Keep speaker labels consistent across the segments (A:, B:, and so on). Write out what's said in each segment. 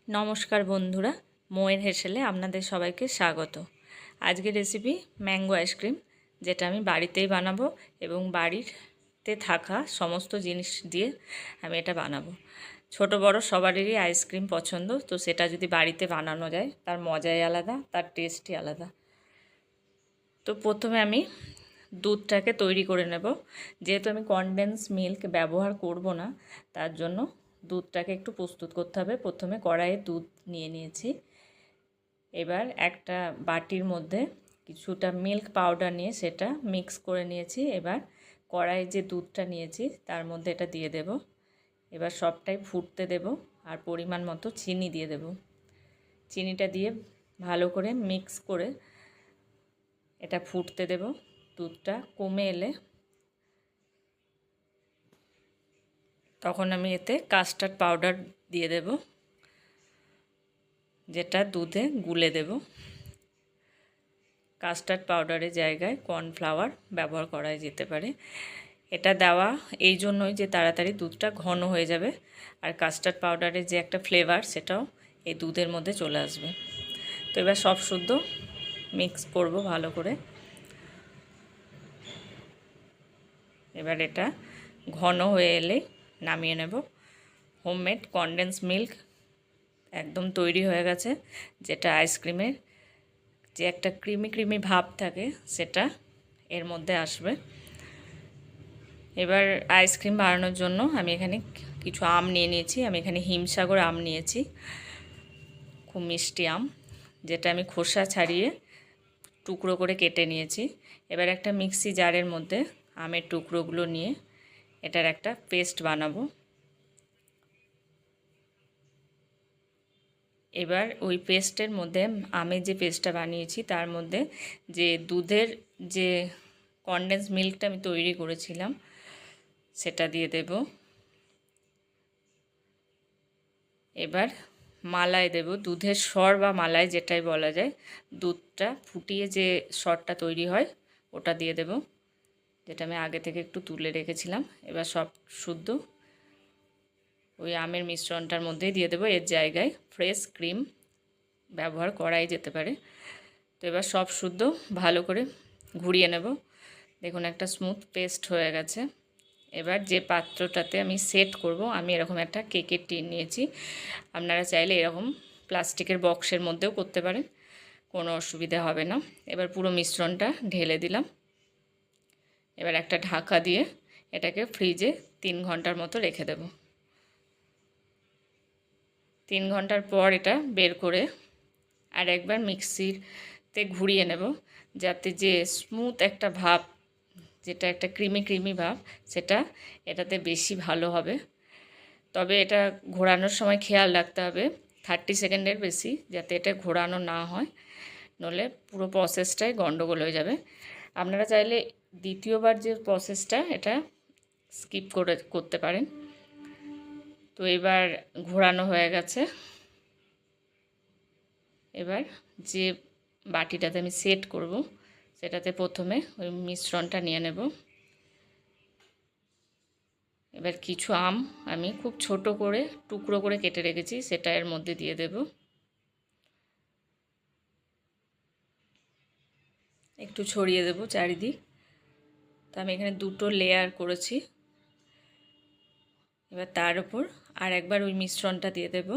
A: নমস্কার বন্ধুরা, মোয়ের হেসেলে আপনাদের সবাইকে স্বাগত। আজকের রেসিপি ম্যাঙ্গো আইসক্রিম, যেটা আমি বাড়িতেই বানাবো এবং বাড়িতে থাকা সমস্ত জিনিস দিয়ে আমি এটা বানাবো। ছোট বড় সবারই আইসক্রিম পছন্দ, তো সেটা যদি বাড়িতে বানানো যায় তার মজাই আলাদা, তার টেস্টই আলাদা। তো প্রথমে আমি দুধটাকে তৈরি করে নেব। যেহেতু আমি কনডেন্স মিল্ক ব্যবহার করব না, তার জন্য দুধটাকে একটু প্রস্তুত করতে হবে। প্রথমে কড়াইয়ে দুধ নিয়ে নিয়েছি। এবার একটা বাটির মধ্যে কিছুটা মিল্ক পাউডার নিয়ে সেটা মিক্স করে নিয়েছি। এবার কড়াইয়ে যে দুধটা নিয়েছি তার মধ্যে এটা দিয়ে দেব। এবার সবটাই ফুটতে দেব আর পরিমাণ মতো চিনি দিয়ে দেব। চিনিটা দিয়ে ভালো করে মিক্স করে এটা ফুটতে দেব। দুধটা কমে এলে তখন আমি এতে কাস্টার্ড পাউডার দিয়ে দেব, যেটা দুধে গুলে দেব। কাস্টার্ড পাউডারের জায়গায় কর্নফ্লাওয়ার ব্যবহার করা যেতে পারে। এটা দেওয়া এই জন্যই যে তাড়াতাড়ি দুধটা ঘন হয়ে যাবে, আর কাস্টার্ড পাউডারের যে একটা ফ্লেভার সেটাও এই দুধের মধ্যে চলে আসবে। তো এবার সব শুদ্ধ মিক্স করব ভালো করে। এবার এটা ঘন হয়ে এলে নামিয়ে নেব। হোমমেড কনডেন্স মিল্ক একদম তৈরি হয়ে গেছে, যেটা আইসক্রিমের যে একটা ক্রিমি ভাব থাকে সেটা এর মধ্যে আসবে। এবার আইসক্রিম বানানোর জন্য আমি এখানে কিছু আম নিয়ে নিয়েছি। আমি এখানে হিমসাগর আম নিয়েছি, খুব মিষ্টি আম, যেটা আমি খোসা ছাড়িয়ে টুকরো করে কেটে নিয়েছি। এবার একটা মিক্সি জারের মধ্যে আমের টুকরোগুলো নিয়ে এটার একটা পেস্ট বানাবো। এবার ওই পেস্টের মধ্যে আমের যে পেস্টটা বানিয়েছি তার মধ্যে যে দুধের যে কনডেন্স মিল্কটা আমি তৈরি করেছিলাম সেটা দিয়ে দেব। এবার মালাই দেব, দুধের সর বা মালাই যেটাই বলা যায়। দুধটা ফুটিয়ে যে সরটা তৈরি হয় ওটা দিয়ে দেব, যেটা আমি আগে থেকে একটু তুলে রেখেছিলাম। এবার সব শুদ্ধ ওই আমের মিশ্রণটার মধ্যেই দিয়ে দেবো। এর জায়গায় ফ্রেশ ক্রিম ব্যবহার করাই যেতে পারে। তো এবার সব শুদ্ধ ভালো করে ঘুরিয়ে নেব। দেখুন একটা স্মুথ পেস্ট হয়ে গেছে। এবার যে পাত্রটাতে আমি সেট করব, আমি এরকম একটা কেকের টিন নিয়েছি। আপনারা চাইলে এরকম প্লাস্টিকের বক্সের মধ্যেও করতে পারেন, কোনো অসুবিধা হবে না। এবার পুরো মিশ্রণটা ঢেলে দিলাম। এবার একটা ঢাকা দিয়ে এটাকে ফ্রিজে 3 ঘন্টার মতো রেখে দেব। 3 ঘন্টার পর এটা বের করে আর একবার মিক্সিতে ঘুরিয়ে নেব, যাতে যে স্মুথ একটা ভাব, যেটা একটা ক্রিমি ভাব, সেটা এটাতে বেশি ভালো হবে। তবে এটা ঘোরানোর সময় খেয়াল রাখতে হবে 30 সেকেন্ডের বেশি যাতে এটা ঘোরানো না হয়, নইলে পুরো প্রসেসটাই গন্ডগোল হয়ে যাবে। আপনারা চাইলে দ্বিতীয়বার যে প্রসেসটা এটা স্কিপ করতে পারেন। তো এবার ঘোরানো হয়ে গেছে। এবার যে বাটিটাতে আমি সেট করব সেটাতে প্রথমে ওই মিশ্রণটা নিয়ে নেব। এবার কিছু আম আমি খুব ছোট করে টুকরো করে কেটে রেখেছি, সেটা এর মধ্যে দিয়ে দেব। একটু ছড়িয়ে দেব চারিদিক। তো আমি এখানে 2টো লেয়ার করেছি। এবার তার উপর আর একবার ওই মিশ্রণটা দিয়ে দেব।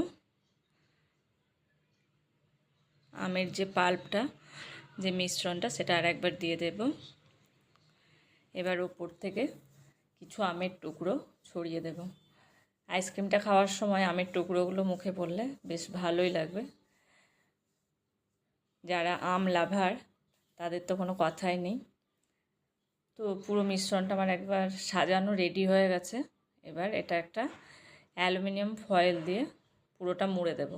A: আমের যে পাল্পটা, যে মিশ্রণটা, সেটা আর একবার দিয়ে দেব। এবার উপর থেকে কিছু আমের টুকরো ছড়িয়ে দেব। আইসক্রিমটা খাওয়ার সময় আমের টুকরোগুলো মুখে পড়লে বেশ ভালোই লাগবে। যারা আম লাভার তাদের তো কোনো কথাই নেই। তো পুরো মিশ্রণটা আমার একবার সাজানো রেডি হয়ে গেছে। এবার এটা একটা অ্যালুমিনিয়াম ফয়েল দিয়ে পুরোটা মুড়ে দেব,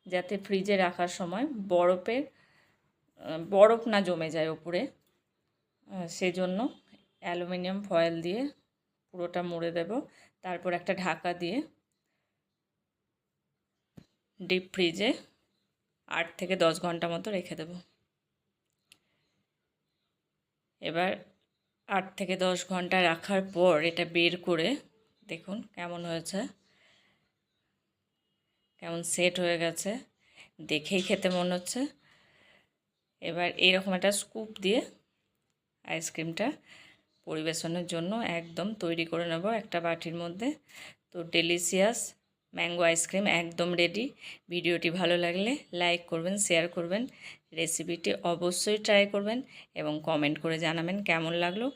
A: যাতে ফ্রিজে রাখার সময় বরফ না জমে যায় ওপরে। সেজন্য অ্যালুমিনিয়াম ফয়েল দিয়ে পুরোটা মুড়ে দেব। তারপর একটা ঢাকা দিয়ে ডিপ ফ্রিজে 8 থেকে 10 ঘন্টা মতো রেখে দেব। এবার 8 থেকে 10 ঘন্টা রাখার পর এটা বের করে দেখুন কেমন হয়েছে। কেমন সেট হয়ে গেছে, দেখেই খেতে মনে হচ্ছে। এবার এইরকম একটা স্কুপ দিয়ে আইসক্রিমটা পরিবেশনের জন্য একদম তৈরি করে নেব একটা বাটির মধ্যে। তো ডেলিশিয়াস ম্যাঙ্গো আইসক্রিম একদম রেডি। ভিডিওটি ভালো লাগলে লাইক করবেন, শেয়ার করবেন, রেসিপিটি অবশ্যই ট্রাই করবেন এবং কমেন্ট করে জানাবেন কেমন লাগলো।